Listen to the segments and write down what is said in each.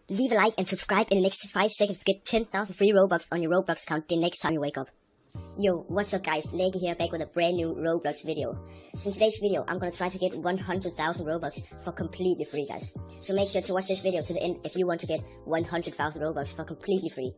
Leave a like and subscribe in the next 5 seconds to get 10,000 free Robux on your Roblox account the next time you wake up. Yo, what's up guys, Leggy here back with a brand new Roblox video. So in today's video, I'm gonna try to get 100,000 Robux for completely free, guys. So make sure to watch this video to the end if you want to get 100,000 Robux for completely free.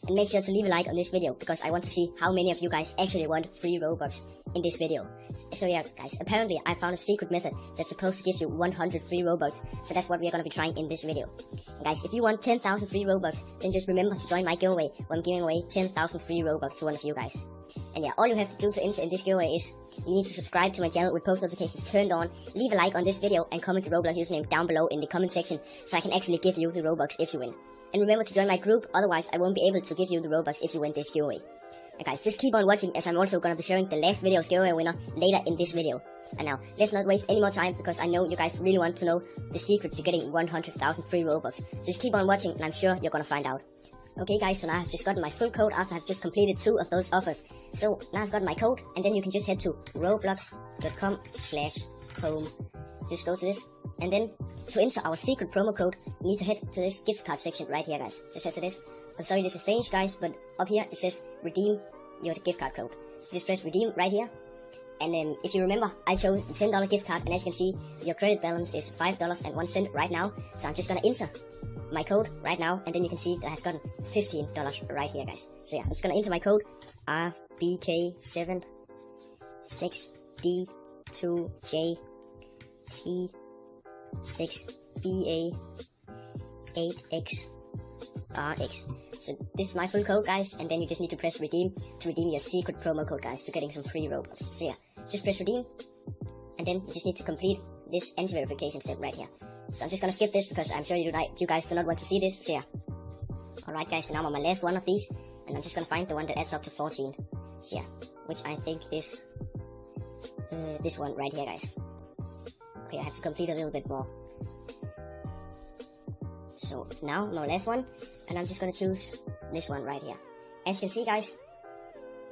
And make sure to leave a like on this video because I want to see how many of you guys actually want free Robux in this video. So yeah guys, apparently I found a secret method that's supposed to give you 100 free Robux. So that's what we're gonna be trying in this video. And guys, if you want 10,000 free Robux, then just remember to join my giveaway where I'm giving away 10,000 free Robux to one of you guys. And yeah, all you have to do to enter in this giveaway is you need to subscribe to my channel with post notifications turned on, leave a like on this video, and comment your Roblox username down below in the comment section so I can actually give you the Robux if you win. And remember to join my group, otherwise I won't be able to give you the Robux if you win this giveaway. And guys, just keep on watching as I'm also gonna be sharing the last video's giveaway winner later in this video. And now, let's not waste any more time because I know you guys really want to know the secret to getting 100,000 free Robux. Just keep on watching and I'm sure you're gonna find out. Okay guys, so now I've just gotten my full code after I've just completed 2 of those offers. So now I've got my code and then you can just head to roblox.com/home. Just go to this and then to enter our secret promo code, you need to head to this gift card section right here guys. Just head to this. I'm sorry this is Spanish guys, but up here it says redeem your gift card code. So just press redeem right here. And then if you remember, I chose the $10 gift card and as you can see, your credit balance is $5.01 right now. So I'm just gonna enter my code right now and then you can see that I've gotten $15 right here guys. So yeah, I'm just gonna enter my code RBK76D2J-T6BA8XRX. So this is my full code guys, and then you just need to press redeem to redeem your secret promo code guys to getting some free Robux. So yeah, just press redeem and then you just need to complete this end verification step right here. So I'm just gonna skip this because I'm sure you guys do not want to see this. So yeah. Alright guys, so now I'm on my last one of these and I'm just gonna find the one that adds up to 14. So yeah, which I think is this one right here guys. Okay, I have to complete a little bit more. So now my last one, and I'm just gonna choose this one right here. As you can see guys,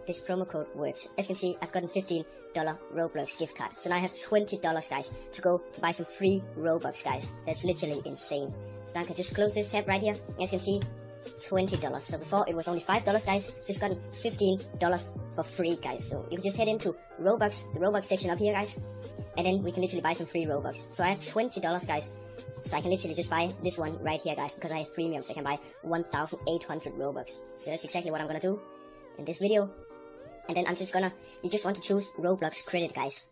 this promo code works. As you can see, I've gotten $15 Roblox gift card. So now I have $20 guys to go to buy some free Robux guys. That's literally insane. So now I can just close this tab right here. As you can see, $20. So before it was only $5 guys, just gotten $15 for free guys. So you can just head into Robux, the Robux section up here guys, and then we can literally buy some free Robux. So I have $20 guys. So I can literally just buy this one right here guys because I have premium, so I can buy 1,800 Robux. So that's exactly what I'm gonna do in this video. And then you just want to choose Roblox credit guys,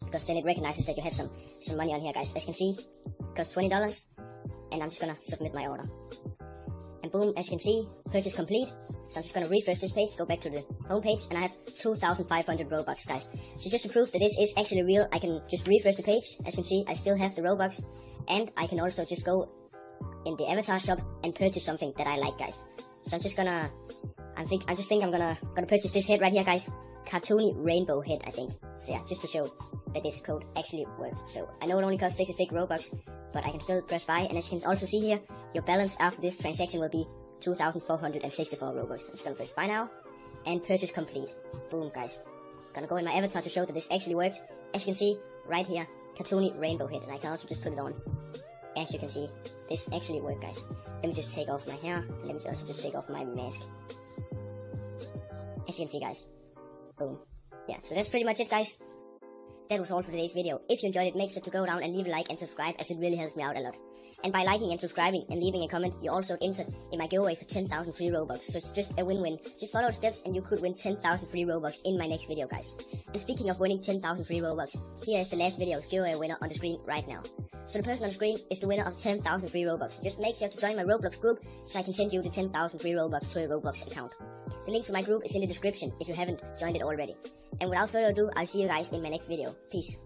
because then it recognizes that you have some money on here guys. As you can see, it costs $20, and I'm just gonna submit my order. And boom, as you can see, purchase complete. So I'm just gonna refresh this page, go back to the home page, and I have 2,500 Robux guys. So just to prove that this is actually real, I can just refresh the page. As you can see, I still have the Robux, and I can also just go in the avatar shop and purchase something that I like guys. So I'm just gonna I'm gonna purchase this head right here guys. Cartoony rainbow head, I think. So yeah, just to show that this code actually works. So I know it only costs 66 Robux, but I can still press buy, and as you can also see here, your balance after this transaction will be 2,464 Robux. I'm just gonna press buy now and purchase complete. Boom guys. Gonna go in my avatar to show that this actually worked. As you can see right here, Cartoony rainbow head, and I can also just put it on. As you can see, this actually worked guys. Let me just take off my hair, and let me also just take off my mask. As you can see guys, boom. Yeah, so that's pretty much it guys. That was all for today's video. If you enjoyed it, make sure to go down and leave a like and subscribe, as it really helps me out a lot. And by liking and subscribing and leaving a comment, you also entered in my giveaway for 10,000 free Robux. So it's just a win-win. Just follow the steps and you could win 10,000 free Robux in my next video guys. And speaking of winning 10,000 free Robux, here is the last video's giveaway winner on the screen right now. So the person on the screen is the winner of 10,000 free Robux. Just make sure to join my Roblox group so I can send you the 10,000 free Robux to a Roblox account. The link to my group is in the description if you haven't joined it already. And without further ado, I'll see you guys in my next video. Peace.